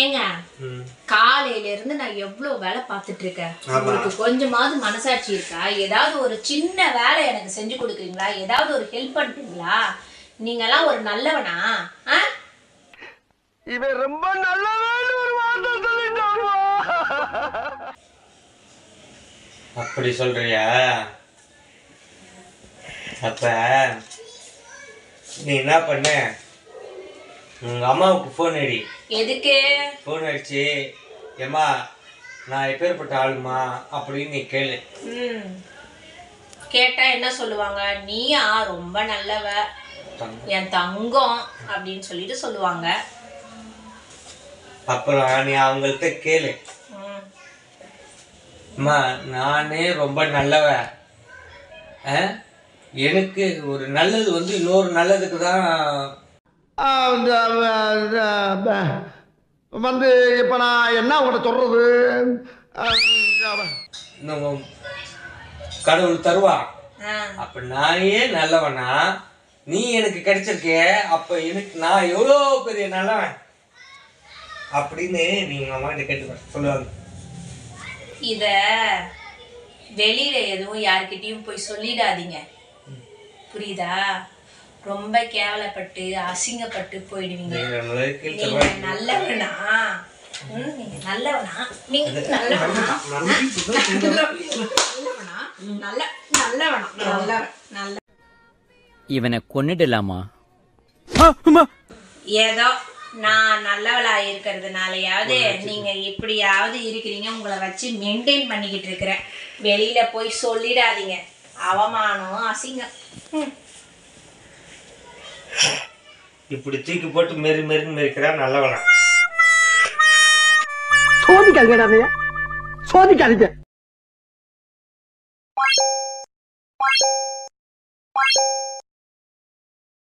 ஏங்க காலையில இருந்து நான் எவ்வளவு வேலை பார்த்துட்டு இருக்கேன். உங்களுக்கு கொஞ்சமாவது மனசாட்சி இருக்கா? ஏதாவது ஒரு சின்ன வேலை எனக்கு செஞ்சு கொடுக்குறீங்களா? ஏதாவது ஒரு ஹெல்ப் பண்றீங்களா? நீங்கெல்லாம் ஒரு நல்லவனா? இவன் ரொம்ப நல்லவன்னு ஒரு வார்த்தை சொல்லிட்டாமா. அப்படி சொல்றியா? அப்ப நீ என்ன பண்ண? உங்க அம்மாவுக்கு போன் அடி. எதுக்கு போன் அடிச்சு, ஏம்மா நான் எப்பேற்பட்ட ஆளுமா அப்படின்னு நீ கேளு. கேட்டா என்ன சொல்லுவாங்க? நீயா ரொம்ப நல்லவ, என் தங்கம் அப்படின்னு சொல்லிட்டு சொல்லுவாங்க. அப்புறம் நீ அவங்கள்ட்ட கேளு, அம்மா நானே ரொம்ப நல்லவ, எனக்கு ஒரு நல்லது வந்து இன்னொரு நல்லதுக்கு தான் வந்து இப்ப நான் என்ன உங்கள்கிட்ட சொல்றது? கடவுள் தருவா. அப்ப நானே நல்லவனா, நீ எனக்கு கிடைச்சிருக்கே, அப்ப எனக்கு நான் எவ்வளோ பெரிய நல்லவன் அப்படின்னு நீங்க அம்மா கிட்ட கேட்டு சொல்லுவாங்க. இத வெளியில எதுவும் யார்கிட்டயும் போய் சொல்லிடாதீங்க, புரியுதா? ரொம்ப கேவலப்பட்டு அசிங்கப்பட்டு போயிடுவீங்க. நீங்க நல்லவனா? நீங்க நல்லவனா? நீங்க நல்லவனா? நல்லவனா? இவனை கொன்னுடலாமா? ஏதோ நான் நல்லவளா இருக்கிறதுனாலயாவது நீங்க இப்படியாவது இருக்கிறீங்க. உங்களை வச்சு மெயின்டைன் பண்ணிக்கிட்டு இருக்கிறேன். வெளியில போய் சொல்லிடாதீங்க, அவமானம் அசிங்கம். இப்படி தூக்கி போட்டு மெரி மெரின்னு மெரிக்கிறா நல்லவனா? சோதிக்காதீங்க, சோதிக்காதீங்க.